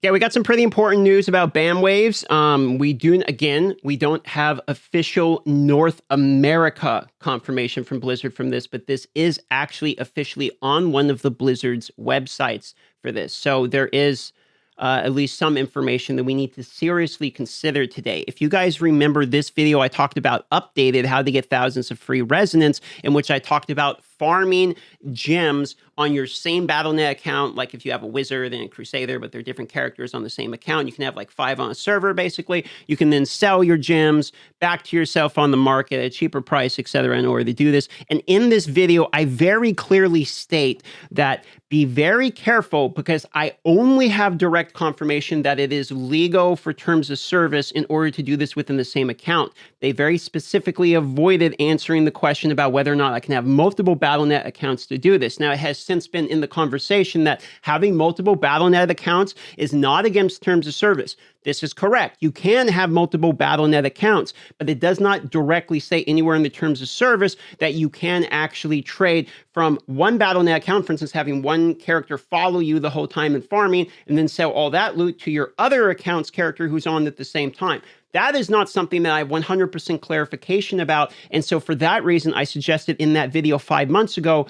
Yeah, we got some pretty important news about band waves. We don't have official North America confirmation from Blizzard from this, but this is actually officially on one of the Blizzard's websites for this. So there is at least some information that we need to seriously consider today. If you guys remember this video, I talked about Updated, how to get thousands of free resonance, in which I talked about farming gems on your same Battle.net account. Like if you have a wizard and a crusader, but they're different characters on the same account, you can have like 5 on a server, basically. You can then sell your gems back to yourself on the market at a cheaper price, etc., in order to do this. And in this video, I very clearly state that be very careful, because I only have direct confirmation that it is legal for terms of service in order to do this within the same account. They very specifically avoided answering the question about whether or not I can have multiple Battle.net accounts to do this. Now, it has since been in the conversation that having multiple Battle.net accounts is not against terms of service. This is correct. You can have multiple Battle.net accounts, but it does not directly say anywhere in the terms of service that you can actually trade from one Battle.net account, for instance, having one character follow you the whole time in farming, and then sell all that loot to your other account's character who's on at the same time. That is not something that I have 100% clarification about. And so for that reason, I suggested in that video 5 months ago,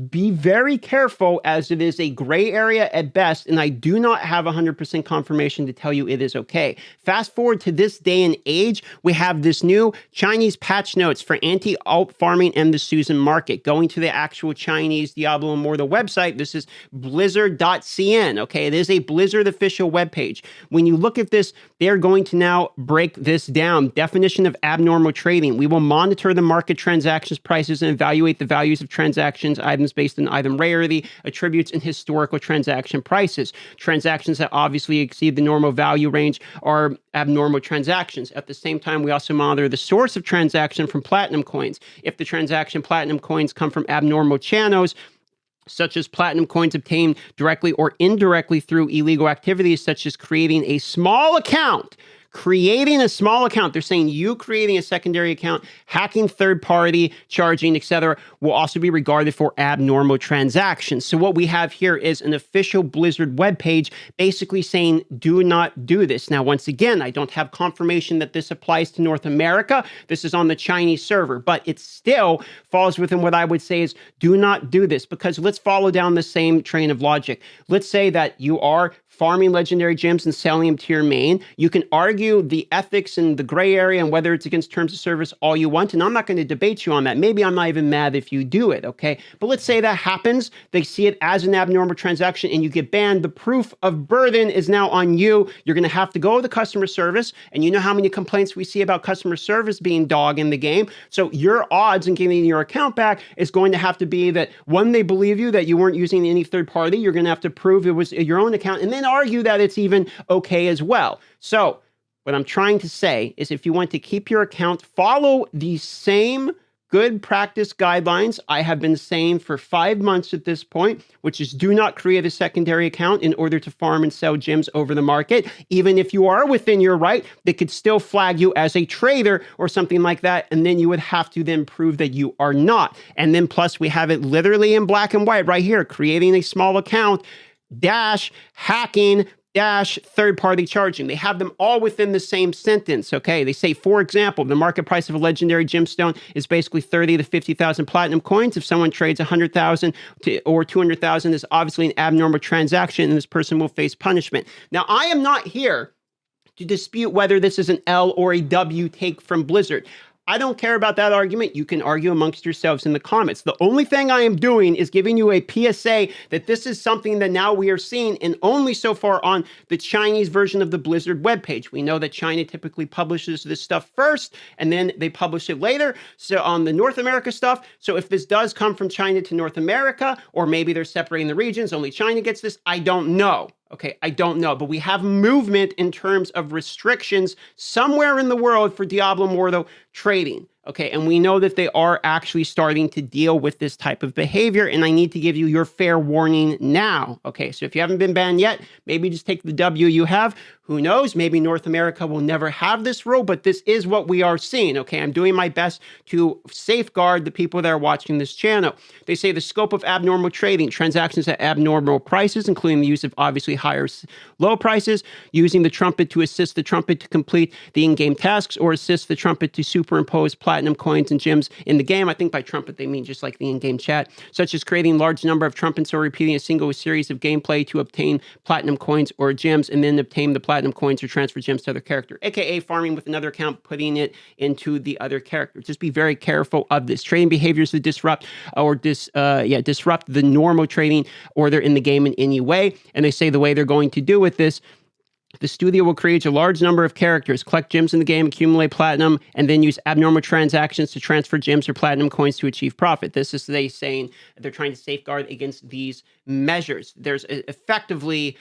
be very careful, as it is a gray area at best, and I do not have 100% confirmation to tell you it is okay. Fast forward to this day and age, we have this new Chinese patch notes for anti-alt farming and the Susan market. Going to the actual Chinese Diablo Immortal website, this is blizzard.cn, okay? It is a Blizzard official webpage. When you look at this, they're going to now break this down. Definition of abnormal trading. We will monitor the market transactions prices and evaluate the values of transactions items based on item rarity, attributes, and historical transaction prices. Transactions that obviously exceed the normal value range are abnormal transactions. At the same time, we also monitor the source of transaction from platinum coins. If the transaction platinum coins come from abnormal channels, such as platinum coins obtained directly or indirectly through illegal activities, such as creating a small account. They're saying you creating a secondary account, hacking third party, charging, etc., will also be regarded for abnormal transactions. So what we have here is an official Blizzard webpage basically saying do not do this. Now, once again, I don't have confirmation that this applies to North America. This is on the Chinese server, but it still falls within what I would say is do not do this, because let's follow down the same train of logic. Let's say that you are farming legendary gems and selling them to your main. You can argue the ethics and the gray area and whether it's against terms of service all you want, and I'm not going to debate you on that. Maybe I'm not even mad if you do it, okay? But let's say that happens. They see it as an abnormal transaction and you get banned. The proof of burden is now on you. You're going to have to go to the customer service, and you know how many complaints we see about customer service being dog in the game. So your odds in getting your account back is going to have to be that, one, they believe you that you weren't using any third party. You're going to have to prove it was your own account, and then argue that it's even okay as well. So what I'm trying to say is, if you want to keep your account, follow the same good practice guidelines I have been saying for 5 months at this point, which is do not create a secondary account in order to farm and sell gems over the market. Even if you are within your right, they could still flag you as a trader or something like that, and then you would have to then prove that you are not. And then plus we have it literally in black and white right here, creating a small account, dash, hacking, dash, third-party charging. They have them all within the same sentence, okay? They say, for example, the market price of a legendary gemstone is basically 30 to 50,000 platinum coins. If someone trades 100,000 or 200,000, is obviously an abnormal transaction, and this person will face punishment. Now, I am not here to dispute whether this is an L or a W take from Blizzard. I don't care about that argument. You can argue amongst yourselves in the comments. The only thing I am doing is giving you a PSA that this is something that now we are seeing, and only so far on the Chinese version of the Blizzard webpage. We know that China typically publishes this stuff first, and then they publish it later. So on the North America stuff, so if this does come from China to North America, or maybe they're separating the regions, only China gets this, I don't know. Okay, I don't know, but we have movement in terms of restrictions somewhere in the world for Diablo Immortal trading. Okay, and we know that they are actually starting to deal with this type of behavior, and I need to give you your fair warning now. Okay, so if you haven't been banned yet, maybe just take the W you have. Who knows? Maybe North America will never have this rule, but this is what we are seeing. Okay, I'm doing my best to safeguard the people that are watching this channel. They say the scope of abnormal trading, transactions at abnormal prices, including the use of obviously higher low prices, using the trumpet to assist the trumpet to complete the in-game tasks, or assist the trumpet to superimpose platinum coins and gems in the game. I think by trumpet they mean just like the in-game chat, such as creating large number of trumpets or repeating a single series of gameplay to obtain platinum coins or gems, and then obtain the platinum coins or transfer gems to other character, aka farming with another account, putting it into the other character. Just be very careful of this. Trading behaviors that disrupt disrupt the normal trading order in the game in any way. And they say the way they're going to do with this, the studio will create a large number of characters, collect gems in the game, accumulate platinum, and then use abnormal transactions to transfer gems or platinum coins to achieve profit. This is they saying they're trying to safeguard against these measures. There's effectively,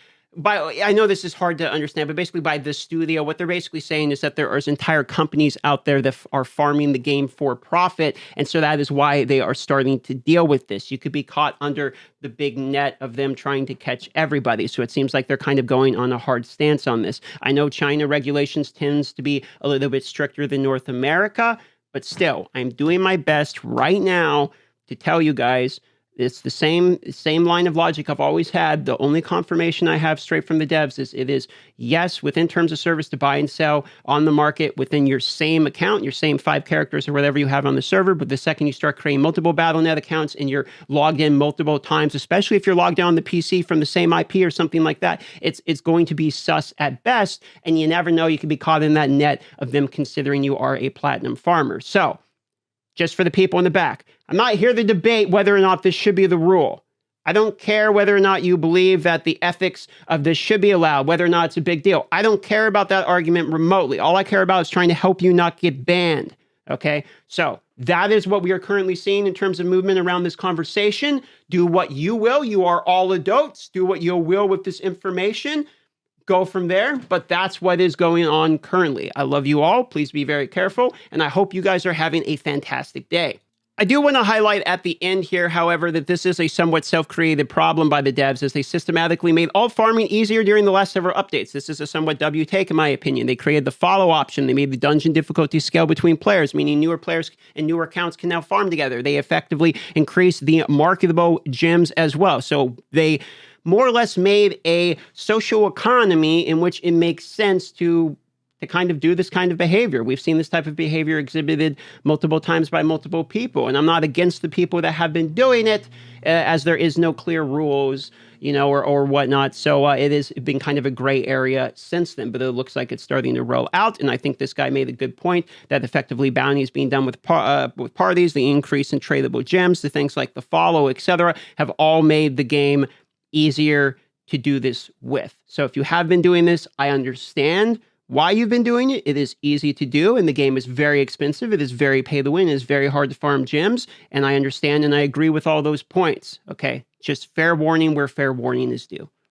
I know this is hard to understand, but basically by the studio, what they're basically saying is that there are entire companies out there that are farming the game for profit. And so that is why they are starting to deal with this. You could be caught under the big net of them trying to catch everybody. So it seems like they're kind of going on a hard stance on this. I know China regulations tends to be a little bit stricter than North America, but still, I'm doing my best right now to tell you guys it's the same line of logic I've always had. The only confirmation I have straight from the devs is it is yes, within terms of service to buy and sell on the market within your same account, your same 5 characters or whatever you have on the server. But the second you start creating multiple Battle.net accounts and you're logged in multiple times, especially if you're logged in on the PC from the same IP or something like that, it's going to be sus at best. And you never know, you could be caught in that net of them considering you are a platinum farmer. So just for the people in the back, I'm not here to debate whether or not this should be the rule. I don't care whether or not you believe that the ethics of this should be allowed, whether or not it's a big deal. I don't care about that argument remotely. All I care about is trying to help you not get banned. Okay? So that is what we are currently seeing in terms of movement around this conversation. Do what you will. You are all adults. Do what you will with this information. Go from there, but that's what is going on currently. I love you all. Please be very careful, and I hope you guys are having a fantastic day. I do want to highlight at the end here, however, that this is a somewhat self-created problem by the devs as they systematically made all farming easier during the last several updates. This is a somewhat W take, in my opinion. They created the follow option. They made the dungeon difficulty scale between players, meaning newer players and newer accounts can now farm together. They effectively increased the marketable gems as well. So they more or less made a social economy in which it makes sense to kind of do this kind of behavior. We've seen this type of behavior exhibited multiple times by multiple people, and I'm not against the people that have been doing it, as there is no clear rules, or whatnot. So it has been kind of a gray area since then, but it looks like it's starting to roll out. And I think this guy made a good point that effectively bounties being done with parties, the increase in tradable gems, the things like the follow, etc., have all made the game easier to do this with. So if you have been doing this, I understand why you've been doing it. It is easy to do, and the game is very expensive. It is very pay to win. It is very hard to farm gems, and I understand and I agree with all those points. Okay, just fair warning where fair warning is due.